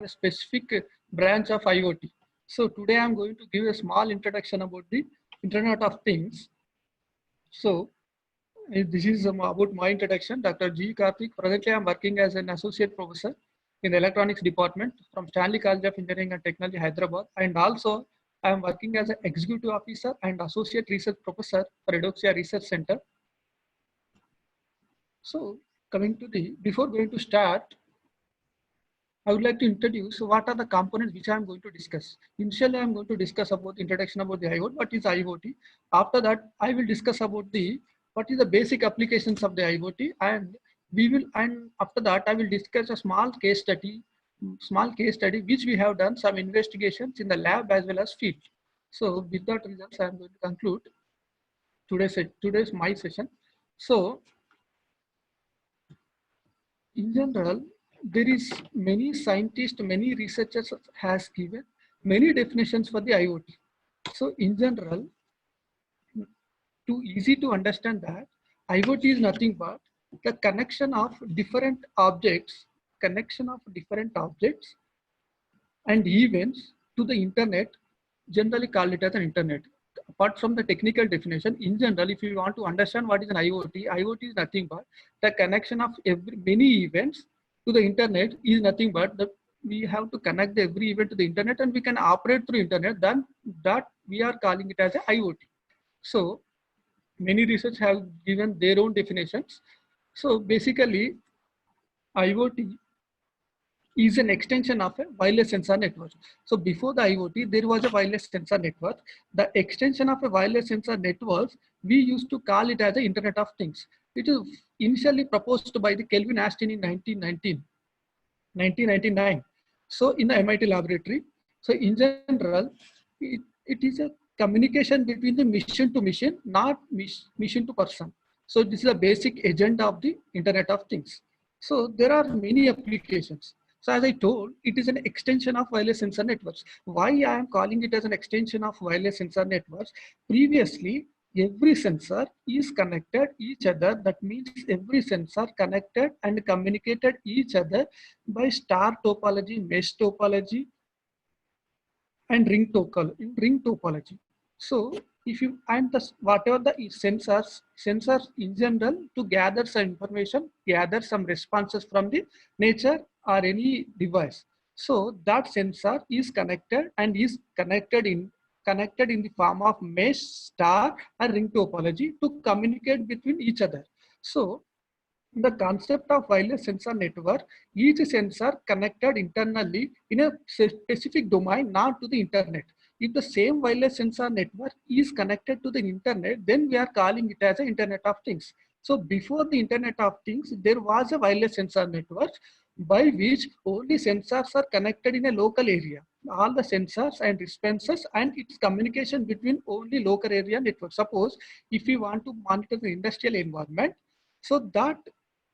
a specific branch of IoT. So today I'm going to give a small introduction about the Internet of Things. So this is about my introduction. Dr. G. Karthik. Presently, I'm working as an associate professor in the electronics department from Stanley College of Engineering and Technology, Hyderabad. And also, I am working as an executive officer and associate research professor for Eudoxia Research Center. So, before going to start, I would like to introduce what are the components which I am going to discuss. Initially, I am going to discuss about the introduction about the IoT. What is IoT? After that, I will discuss about the what is the basic applications of the IoT, and after that, I will discuss a small case study which we have done some investigations in the lab as well as field. So, with that results, I am going to conclude today's my session. So, in general, there is many scientists, many researchers has given many definitions for the IoT. So in general, too easy to understand that IoT is nothing but the connection of different objects and events to the internet, generally called it as an internet. Apart from the technical definition, in general, if you want to understand what is an IoT, IoT is nothing but the connection of many events to the internet is nothing but we have to connect every event to the internet and we can operate through internet, then that we are calling it as a IoT. So many research have given their own definitions. So basically, IoT is an extension of a wireless sensor network. So before the IoT, there was a wireless sensor network. The extension of a wireless sensor network, we used to call it as the Internet of Things. It is initially proposed by the Kelvin Aston in 1999. So in the MIT laboratory. So in general, it is a communication between the machine to machine, not machine to person. So this is a basic agenda of the Internet of Things. So there are many applications. So as I told, it is an extension of wireless sensor networks. Why I am calling it as an extension of wireless sensor networks? Previously, every sensor is connected each other. That means every sensor connected and communicated each other by star topology, mesh topology, and ring topology. So if you and the whatever the sensors in general to gather some information, gather some responses from the nature or any device. So that sensor is connected and is connected in the form of mesh, star, and ring topology to communicate between each other. So the concept of wireless sensor network, each sensor connected internally in a specific domain, not to the internet. If the same wireless sensor network is connected to the internet, then we are calling it as an Internet of Things. So before the Internet of Things, there was a wireless sensor network by which only sensors are connected in a local area. All the sensors and responses and its communication between only local area network. Suppose if we want to monitor the industrial environment, so that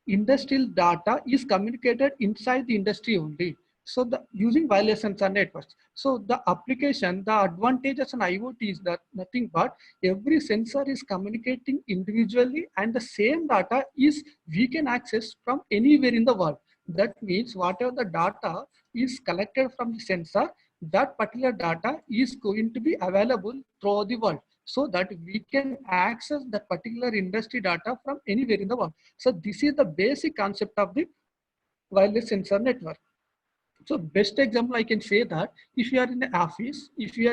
industrial data is communicated inside the industry only. So using wireless sensor networks. So the application, the advantages in IoT is that nothing but every sensor is communicating individually and the same data is we can access from anywhere in the world. That means whatever the data is collected from the sensor, that particular data is going to be available throughout the world, so that we can access that particular industry data from anywhere in the world. So this is the basic concept of the wireless sensor network. So best example I can say that if you are in an office, if we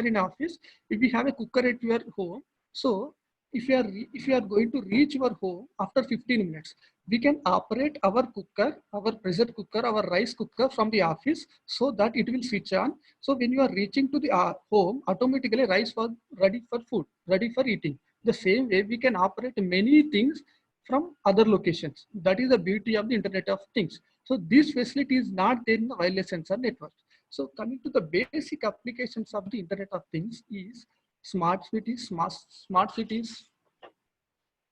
have a cooker at your home, so if you are going to reach your home after 15 minutes, we can operate our cooker, our pressure cooker, our rice cooker from the office so that it will switch on. So when you are reaching to the home, automatically rice was ready for food, ready for eating. The same way we can operate many things from other locations. That is the beauty of the Internet of Things. So this facility is not there in the wireless sensor network. So coming to the basic applications of the Internet of Things is smart cities,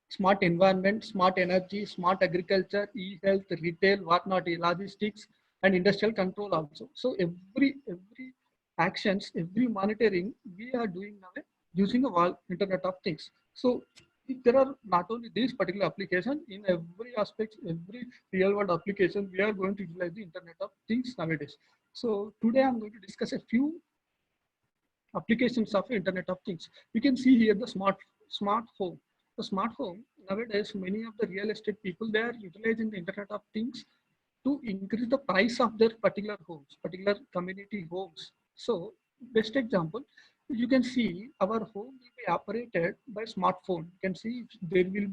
smart environment, smart energy, smart agriculture, e-health, retail, whatnot, logistics, and industrial control also. So every actions, every monitoring we are doing now using a Internet of Things. So there are not only these particular application, in every aspect, every real world application, we are going to utilize the Internet of Things nowadays. So today I'm going to discuss a few applications of Internet of Things. You can see here the smart home. The smart home, nowadays many of the real estate people, they are utilizing the Internet of Things to increase the price of their particular homes, particular community homes. So best example, you can see our home will be operated by smartphone. You can see they will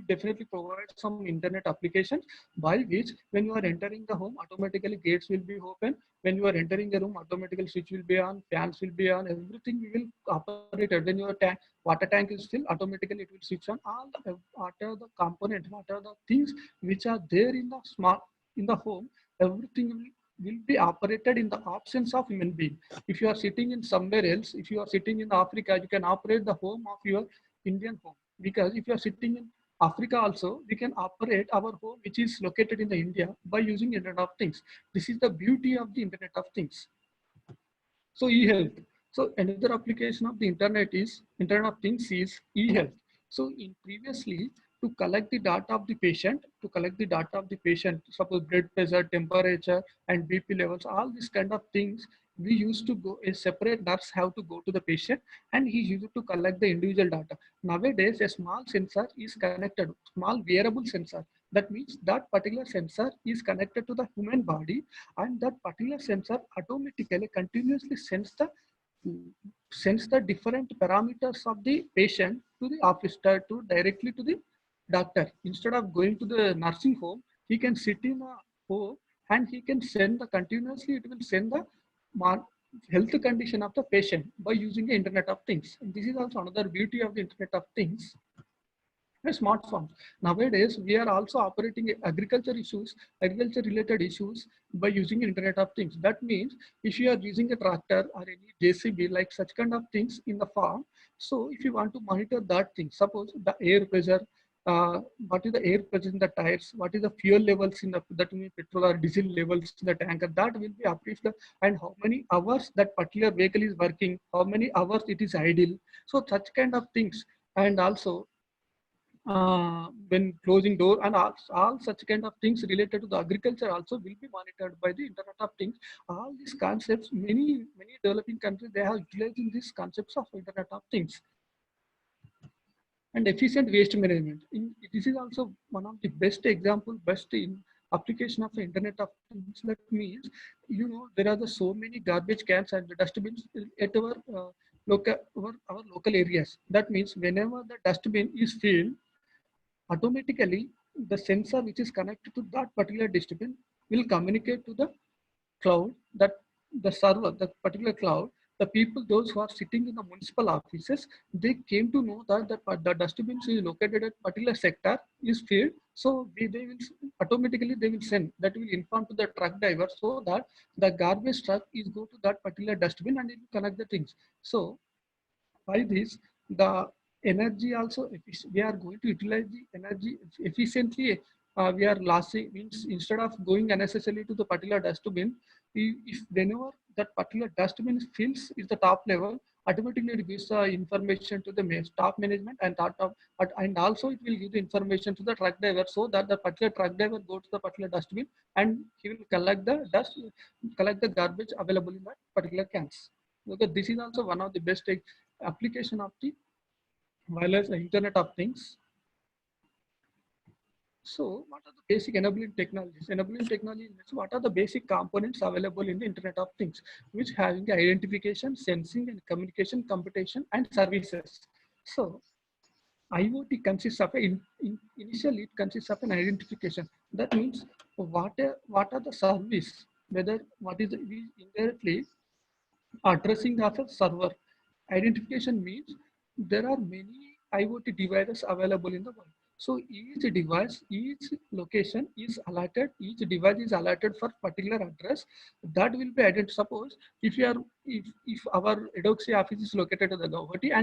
definitely provide some internet applications by which when you are entering the home, automatically gates will be open. When you are entering the room, automatically switch will be on, fans will be on, everything will operated. When your water tank is filled, automatically it will switch on. All the what are the components, what are the things which are there in the smart in the home, everything will be operated in the options of human being. If you are sitting in somewhere else, if you are sitting in Africa, you can operate the home of your Indian home. Because if you are sitting in Africa also, we can operate our home which is located in the India by using Internet of Things. This is the beauty of the Internet of Things. So e-health. So another application of the Internet of Things is e-health. So in previously, to collect the data of the patient, suppose blood pressure, temperature, and BP levels, all these kind of things, we used to go, a separate nurse have to go to the patient and he used to collect the individual data. Nowadays, a small sensor is connected, small wearable sensor. That means that particular sensor is connected to the human body, and that particular sensor automatically continuously sends the different parameters of the patient to the office, to directly to the doctor. Instead of going to the nursing home, he can sit in a home and he can send the continuously, it will send the health condition of the patient by using the Internet of Things. And this is also another beauty of the Internet of Things. Smartphones. Nowadays, we are also operating agriculture related issues by using Internet of Things. That means if you are using a tractor or any JCB, like such kind of things in the farm, so if you want to monitor that thing, suppose the air pressure, what is the air pressure in the tires, what is the fuel levels in the, that means petrol or diesel levels in the tanker, that will be appraised, and how many hours that particular vehicle is working, how many hours it is idle. So such kind of things. And also when closing door and all such kind of things related to the agriculture also will be monitored by the Internet of Things. All these concepts, many developing countries, they have utilizing these concepts of Internet of Things. And efficient waste management. This is also one of the best example, best in application of the Internet of Things. That means, you know, there are so many garbage cans and the dustbins at our local areas. That means whenever the dustbin is filled, automatically the sensor which is connected to that particular dustbin will communicate to the cloud, that the server, the particular cloud, the people, those who are sitting in the municipal offices, they came to know that the dustbins is located at particular sector is filled. So they will automatically they will send, that will inform to the truck driver, so that the garbage truck is go to that particular dustbin and it will connect the things. So by this, the energy also, we are going to utilize the energy efficiently. We are losing, means instead of going unnecessarily to the particular dustbin, if whenever that particular dustbin fills is the top level, automatically it gives information to the top management, and and also it will give the information to the truck driver, so that the particular truck driver go to the particular dustbin and he will collect the garbage available in that particular cans. Because this is also one of the best application of the wireless Internet of Things. So what are the basic enabling technologies? Enabling technologies means what are the basic components available in the Internet of Things, which having the identification, sensing and communication, computation and services. So IoT consists of initially it consists of an identification. That means what are the service, whether what is we indirectly addressing of a server. Identification means there are many IoT devices available in the world. So each device, each location is allotted, each device is allotted for particular address that will be identified. Suppose if you are, if our Edoxy office is located at the Guwahati and